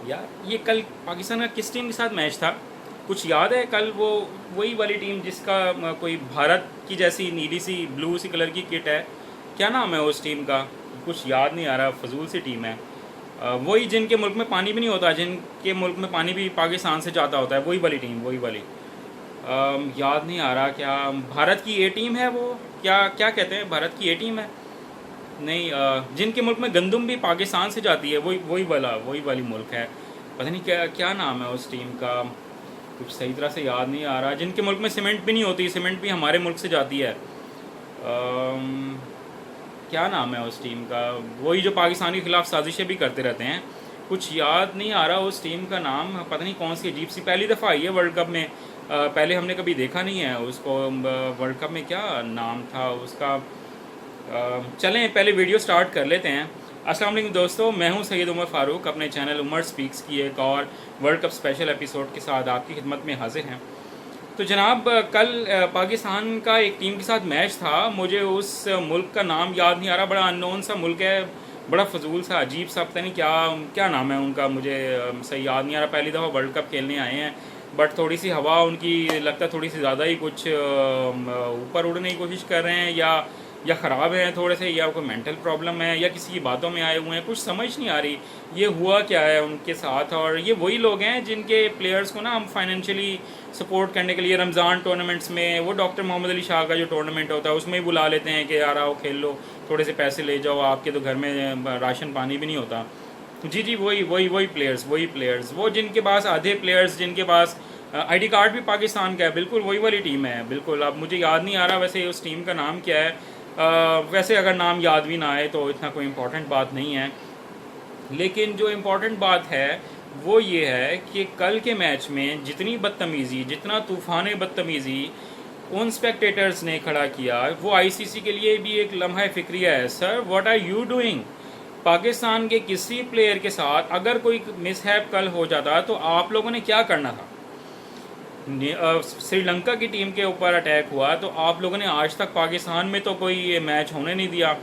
यार ये कल पाकिस्तान का किस टीम के साथ मैच था? कुछ याद है? कल वो वही वाली टीम जिसका कोई भारत की जैसी नीली सी ब्लू सी कलर की किट है, क्या नाम है उस टीम का? कुछ याद नहीं आ रहा, फजूल सी टीम है। वही जिनके मुल्क में पानी भी नहीं होता, जिनके मुल्क में पानी भी पाकिस्तान से जाता होता है, वही वाली टीम, वही वाली। याद नहीं आ रहा, क्या भारत की ए टीम है वो? क्या क्या कहते हैं, भारत की ए टीम है? नहीं, जिनके मुल्क में गंदम भी पाकिस्तान से जाती है, वही वाली मुल्क है। पता नहीं क्या क्या नाम है उस टीम का, कुछ सही तरह से याद नहीं आ रहा। जिनके मुल्क में सीमेंट भी नहीं होती, सीमेंट भी हमारे मुल्क से जाती है। क्या नाम है उस टीम का? वही जो पाकिस्तान के खिलाफ साजिशें भी करते रहते हैं। कुछ याद नहीं आ रहा उस टीम का नाम, पता नहीं कौन सी अजीब सी, पहली दफ़ा आई है वर्ल्ड कप में। पहले हमने कभी देखा नहीं है उसको। वर्ल्ड कप में क्या नाम था उसका? चलें पहले वीडियो स्टार्ट कर लेते हैं। अस्सलाम वालेकुम दोस्तों, मैं हूं सैयद उमर फ़ारूक, अपने चैनल उमर स्पीक्स की एक और वर्ल्ड कप स्पेशल एपिसोड के साथ आपकी खिदमत में हाजिर हैं। तो जनाब, कल पाकिस्तान का एक टीम के साथ मैच था। मुझे उस मुल्क का नाम याद नहीं आ रहा, बड़ा अननोन सा मुल्क है, बड़ा फजूल सा, अजीब सा, पता नहीं क्या क्या नाम है उनका, मुझे सही याद नहीं आ रहा। पहली दफ़ा वर्ल्ड कप खेलने आए हैं, बट थोड़ी सी हवा उनकी लगता है थोड़ी सी ज़्यादा ही कुछ ऊपर उड़ने की कोशिश कर रहे हैं, या ख़राब हैं थोड़े से, या कोई मेंटल प्रॉब्लम है, या किसी की बातों में आए हुए हैं, कुछ समझ नहीं आ रही ये हुआ क्या है उनके साथ। और ये वही लोग हैं जिनके प्लेयर्स को ना हम फाइनेंशियली सपोर्ट करने के लिए रमज़ान टूर्नामेंट्स में, वो डॉक्टर मोहम्मद अली शाह का जो टूर्नामेंट होता है उसमें ही बुला लेते हैं कि यार आओ खेल लो, थोड़े से पैसे ले जाओ, आपके तो घर में राशन पानी भी नहीं होता। जी जी, वही प्लेयर्स, वो जिनके पास आधे प्लेयर्स, जिनके पास आईडी कार्ड भी पाकिस्तान का है, बिल्कुल वही वाली टीम है। बिल्कुल, अब मुझे याद नहीं आ रहा वैसे उस टीम का नाम क्या है। वैसे अगर नाम याद भी ना आए तो इतना कोई इम्पोर्टेंट बात नहीं है, लेकिन जो इम्पोर्टेंट बात है वो ये है कि कल के मैच में जितनी बदतमीज़ी, जितना तूफ़ान बदतमीज़ी उन स्पेक्टेटर्स ने खड़ा किया, वो आईसीसी के लिए भी एक लम्हा फ़िक्रिया है। Sir, what are you doing? Pakistan के किसी प्लेयर के साथ अगर कोई मिसहैप कल हो जाता तो आप लोगों ने क्या करना था? श्रीलंका की टीम के ऊपर अटैक हुआ तो आप लोगों ने आज तक पाकिस्तान में तो कोई मैच होने नहीं दिया।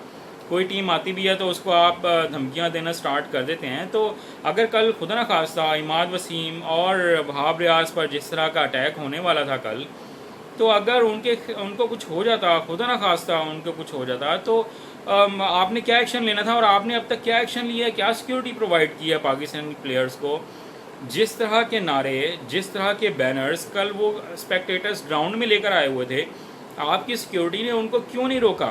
कोई टीम आती भी है तो उसको आप धमकियां देना स्टार्ट कर देते हैं। तो अगर कल खुदा न खास्ता इमाद वसीम और वहाब रियाज पर जिस तरह का अटैक होने वाला था कल, तो अगर उनको कुछ हो जाता, खुदा न खास्ता उनको कुछ हो जाता, तो आपने क्या एक्शन लेना था? और आपने अब तक क्या एक्शन लिया है, क्या सिक्योरिटी प्रोवाइड की है पाकिस्तानी प्लेयर्स को? जिस तरह के नारे, जिस तरह के बैनर्स कल वो स्पेक्टेटर्स ग्राउंड में लेकर आए हुए थे, आपकी सिक्योरिटी ने उनको क्यों नहीं रोका,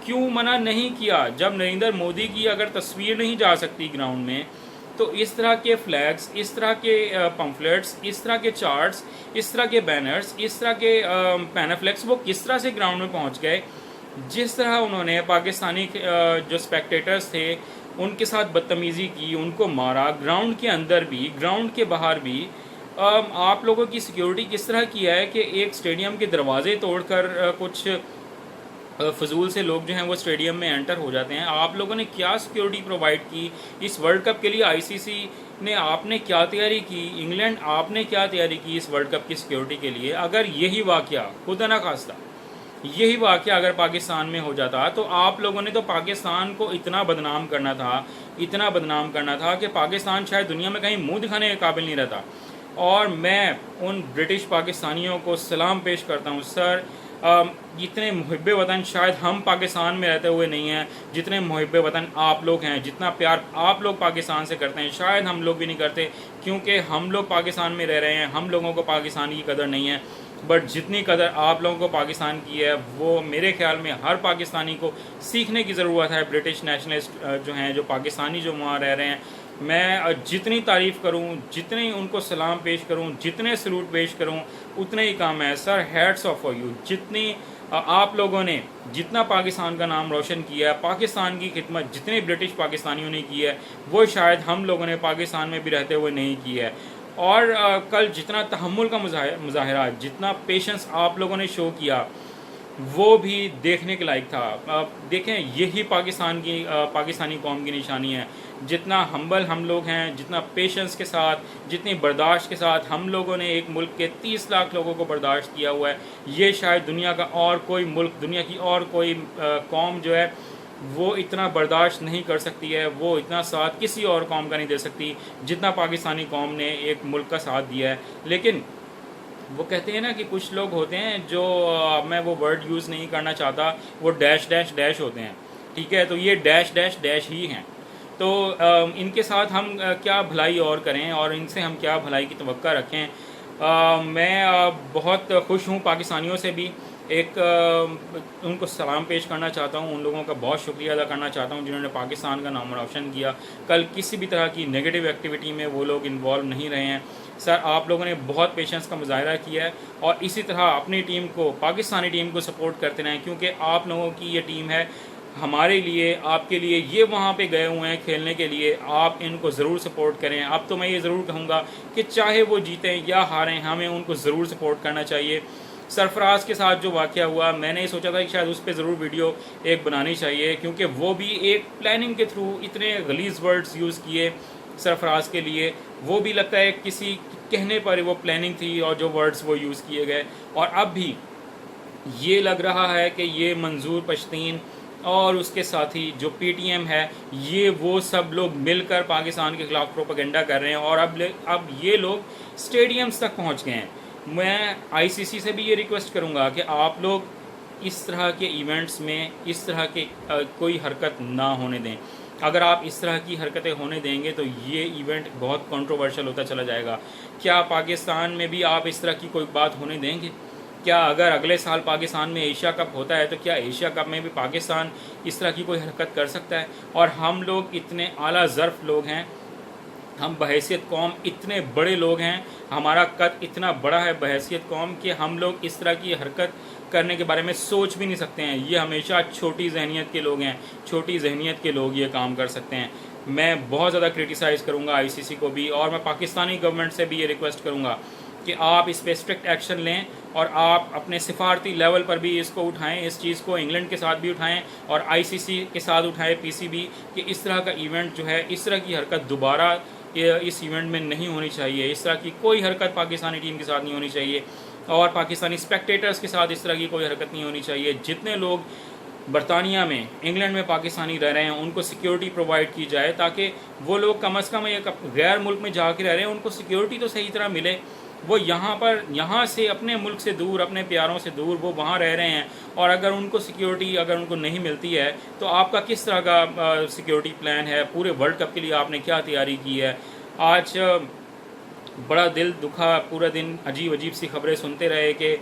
क्यों मना नहीं किया? जब नरेंद्र मोदी की अगर तस्वीर नहीं जा सकती ग्राउंड में, तो इस तरह के फ्लैग्स, इस तरह के पम्फलेट्स, इस तरह के चार्ट्स, इस तरह के बैनर्स, इस तरह के पैनाफ्लेक्स वो किस तरह से ग्राउंड में पहुंच गए? जिस तरह उन्होंने पाकिस्तानी जो स्पेक्टेटर्स थे उनके साथ बदतमीज़ी की, उनको मारा, ग्राउंड के अंदर भी, ग्राउंड के बाहर भी। आप लोगों की सिक्योरिटी किस तरह की है कि एक स्टेडियम के दरवाजे तोड़कर कुछ फजूल से लोग जो हैं वो स्टेडियम में एंटर हो जाते हैं? आप लोगों ने क्या सिक्योरिटी प्रोवाइड की इस वर्ल्ड कप के लिए? आईसीसी ने आपने क्या तैयारी की? इंग्लैंड आपने क्या तैयारी की इस वर्ल्ड कप की सिक्योरिटी के लिए? अगर यही वाक़या, खुदा ना खास्ता यही वाक़या अगर पाकिस्तान में हो जाता, तो आप लोगों ने तो पाकिस्तान को इतना बदनाम करना था, इतना बदनाम करना था कि पाकिस्तान शायद दुनिया में कहीं मुंह दिखाने के काबिल नहीं रहता। और मैं उन ब्रिटिश पाकिस्तानियों को सलाम पेश करता हूँ। सर, जितने मुहिब्बे वतन शायद हम पाकिस्तान में रहते हुए नहीं हैं, जितने मुहिब्बे वतन आप लोग हैं, जितना प्यार आप लोग पाकिस्तान से करते हैं, शायद हम लोग भी नहीं करते, क्योंकि हम लोग पाकिस्तान में रह रहे हैं, हम लोगों को पाकिस्तान की कदर नहीं है। बट जितनी कदर आप लोगों को पाकिस्तान की है, वो मेरे ख्याल में हर पाकिस्तानी को सीखने की ज़रूरत है। ब्रिटिश नेशनलिस्ट जो हैं, जो पाकिस्तानी जो वहाँ रह रहे हैं, मैं जितनी तारीफ़ करूं, जितनी उनको सलाम पेश करूं, जितने सलूट पेश करूं, उतने ही काम है। Sir, hats off for you. जितनी आप लोगों ने जितना पाकिस्तान का नाम रोशन किया है, पाकिस्तान की खिदमत जितने ब्रिटिश पाकिस्तानियों ने की है, वो शायद हम लोगों ने पाकिस्तान में भी रहते हुए नहीं की है। और कल जितना तहम्मुल का मुजाहरा, जितना पेशेंस आप लोगों ने शो किया, वो भी देखने के लायक था। देखें, यही पाकिस्तानी कौम की निशानी है। जितना हम्बल हम लोग हैं, जितना पेशेंस के साथ, जितनी बर्दाश्त के साथ हम लोगों ने एक मुल्क के 30 लाख लोगों को बर्दाश्त किया हुआ है, ये शायद दुनिया का और कोई मुल्क, दुनिया की और कोई कौम जो है वो इतना बर्दाश्त नहीं कर सकती है, वो इतना साथ किसी और कौम का नहीं दे सकती जितना पाकिस्तानी कौम ने एक मुल्क का साथ दिया है। लेकिन वो कहते हैं ना कि कुछ लोग होते हैं जो मैं वो वर्ड यूज़ नहीं करना चाहता, वो डैश डैश डैश होते हैं, ठीक है। तो ये डैश डैश डैश ही हैं। तो इनके साथ हम क्या भलाई और करें और इनसे हम क्या भलाई की तवक्का रखें। मैं बहुत खुश हूँ पाकिस्तानियों से भी, एक उनको सलाम पेश करना चाहता हूँ, उन लोगों का बहुत शुक्रिया अदा करना चाहता हूँ जिन्होंने पाकिस्तान का नाम रोशन किया। कल किसी भी तरह की नेगेटिव एक्टिविटी में वो लोग इन्वॉल्व नहीं रहे हैं। सर, आप लोगों ने बहुत पेशेंस का मुजाहरा किया है और इसी तरह अपनी टीम को, पाकिस्तानी टीम को सपोर्ट करते रहें, क्योंकि आप लोगों की ये टीम है हमारे लिए, आपके लिए। ये वहाँ पे गए हुए हैं खेलने के लिए, आप इनको ज़रूर सपोर्ट करें। अब तो मैं ये ज़रूर कहूँगा कि चाहे वो जीतें या हारें, हमें उनको ज़रूर सपोर्ट करना चाहिए। सरफराज के साथ जो वाक़या हुआ, मैंने सोचा था कि शायद उस पर ज़रूर वीडियो एक बनानी चाहिए, क्योंकि वो भी एक प्लानिंग के थ्रू इतने गलीज़ वर्ड्स यूज़ किए सरफराज के लिए। वो भी लगता है किसी कहने पर वो प्लानिंग थी और जो वर्ड्स वो यूज़ किए गए। और अब भी ये लग रहा है कि ये मंजूर पश्तीन और उसके साथी जो पीटीएम है, ये वो सब लोग मिलकर पाकिस्तान के ख़िलाफ़ प्रोपेगेंडा कर रहे हैं और अब ये लोग स्टेडियम्स तक पहुंच गए हैं। मैं आईसीसी से भी ये रिक्वेस्ट करूंगा कि आप लोग इस तरह के इवेंट्स में इस तरह के कोई हरकत ना होने दें। अगर आप इस तरह की हरकतें होने देंगे तो ये इवेंट बहुत कंट्रोवर्शियल होता चला जाएगा। क्या पाकिस्तान में भी आप इस तरह की कोई बात होने देंगे? क्या अगर अगले साल पाकिस्तान में एशिया कप होता है तो क्या एशिया कप में भी पाकिस्तान इस तरह की कोई हरकत कर सकता है? और हम लोग इतने आला ज़र्फ लोग हैं, हम बहैसियत कौम इतने बड़े लोग हैं, हमारा कद इतना बड़ा है बहैसियत कौम कि हम लोग इस तरह की हरकत करने के बारे में सोच भी नहीं सकते हैं। ये हमेशा छोटी जहनीत के लोग हैं, छोटी जहनीत के लोग ये काम कर सकते हैं। मैं बहुत ज़्यादा क्रिटिसाइज़ करूँगा आईसीसी को भी, और मैं पाकिस्तानी गवर्नमेंट से भी ये रिक्वेस्ट करूँगा कि आप इस पर स्ट्रिक्ट एक्शन लें और आप अपने सिफारती लेवल पर भी इसको उठाएं, इस चीज़ को इंग्लैंड के साथ भी उठाएं और आईसीसी के साथ उठाएं, पीसीबी, कि इस तरह का इवेंट जो है, इस तरह की हरकत दोबारा इस इवेंट में नहीं होनी चाहिए। इस तरह की कोई हरकत पाकिस्तानी टीम के साथ नहीं होनी चाहिए और पाकिस्तानी स्पेक्टेटर्स के साथ इस तरह की कोई हरकत नहीं होनी चाहिए। जितने लोग बरतानिया में, इंग्लैंड में पाकिस्तानी रह रहे हैं, उनको सिक्योरिटी प्रोवाइड की जाए ताकि वो लोग कम अज़ कम एक गैर मुल्क में जा रह रहे हैं, उनको सिक्योरिटी तो सही तरह मिले। वो यहाँ से अपने मुल्क से दूर, अपने प्यारों से दूर वो वहाँ रह रहे हैं, और अगर उनको सिक्योरिटी अगर उनको नहीं मिलती है तो आपका किस तरह का सिक्योरिटी प्लान है? पूरे वर्ल्ड कप के लिए आपने क्या तैयारी की है? आज बड़ा दिल दुखा, पूरा दिन अजीब अजीब सी खबरें सुनते रहे कि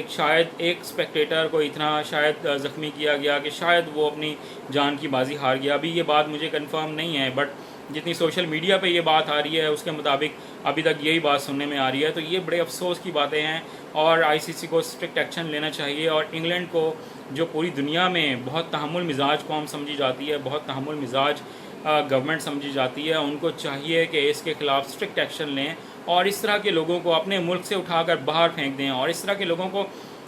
शायद एक स्पेक्टेटर को इतना शायद ज़ख्मी किया गया कि शायद वो अपनी जान की बाजी हार गया। अभी ये बात मुझे कंफर्म नहीं है, बट जितनी सोशल मीडिया पे ये बात आ रही है उसके मुताबिक अभी तक यही बात सुनने में आ रही है। तो ये बड़े अफसोस की बातें हैं और आईसीसी को स्ट्रिक्ट एक्शन लेना चाहिए। और इंग्लैंड को, जो पूरी दुनिया में बहुत तहम्मुल मिजाज कौम समझी जाती है, बहुत तहम्मुल मिजाज गवर्नमेंट समझी जाती है, उनको चाहिए कि इसके ख़िलाफ़ स्ट्रिक्ट एक्शन लें और इस तरह के लोगों को अपने मुल्क से उठाकर बाहर फेंक दें। और इस तरह के लोगों को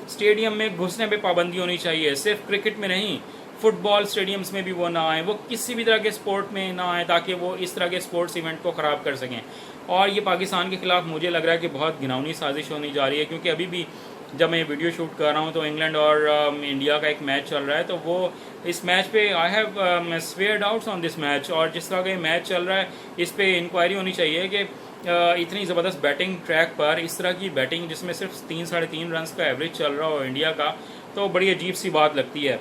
स्टेडियम में घुसने पे पाबंदी होनी चाहिए, सिर्फ क्रिकेट में नहीं, फुटबॉल स्टेडियम्स में भी वो ना आए, वो किसी भी तरह के स्पोर्ट में ना आए, ताकि वो इस तरह के स्पोर्ट्स इवेंट को ख़राब कर सकें। और ये पाकिस्तान के ख़िलाफ़ मुझे लग रहा है कि बहुत घिनौनी साजिश होनी जा रही है, क्योंकि अभी भी जब मैं वीडियो शूट कर रहा हूँ तो इंग्लैंड और इंडिया का एक मैच चल रहा है। तो वो इस मैच पे I have swear doubts on this match, और जिस तरह का ये मैच चल रहा है इस पर इंक्वायरी होनी चाहिए कि इतनी ज़बरदस्त बैटिंग ट्रैक पर इस तरह की बैटिंग जिसमें सिर्फ 3-3.5 रन का एवरेज चल रहा हो इंडिया का, तो बड़ी अजीब सी बात लगती है।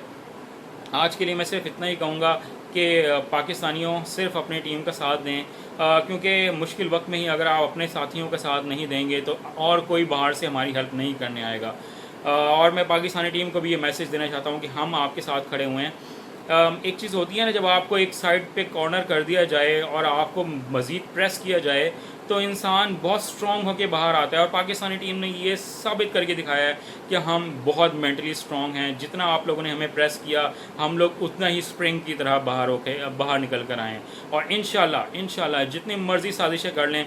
आज के लिए मैं सिर्फ इतना ही कहूँगा कि पाकिस्तानियों सिर्फ अपनी टीम का साथ दें, क्योंकि मुश्किल वक्त में ही अगर आप अपने साथियों का साथ नहीं देंगे तो और कोई बाहर से हमारी हेल्प नहीं करने आएगा। और मैं पाकिस्तानी टीम को भी ये मैसेज देना चाहता हूँ कि हम आपके साथ खड़े हुए हैं। एक चीज़ होती है ना, जब आपको एक साइड पे कॉर्नर कर दिया जाए और आपको मज़ीद प्रेस किया जाए तो इंसान बहुत स्ट्रॉन्ग होकर बाहर आता है, और पाकिस्तानी टीम ने ये साबित करके दिखाया है कि हम बहुत मेंटली स्ट्रॉन्ग हैं। जितना आप लोगों ने हमें प्रेस किया, हम लोग उतना ही स्प्रिंग की तरह बाहर निकल कर आएँ। और इंशाल्लाह जितनी मर्ज़ी साजिशें कर लें,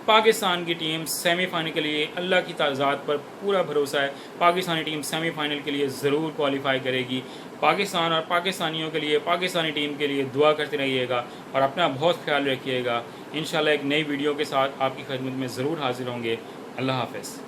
पाकिस्तान की टीम सेमीफाइनल के लिए, अल्लाह की ताज़ात पर पूरा भरोसा है, पाकिस्तानी टीम सेमीफाइनल के लिए ज़रूर क्वालिफाई करेगी। पाकिस्तान और पाकिस्तानियों के लिए, पाकिस्तानी टीम के लिए दुआ करते रहिएगा और अपना बहुत ख्याल रखिएगा। इंशाल्लाह एक नई वीडियो के साथ आपकी खिदमत में ज़रूर हाजिर होंगे। अल्लाह हाफ़िज़।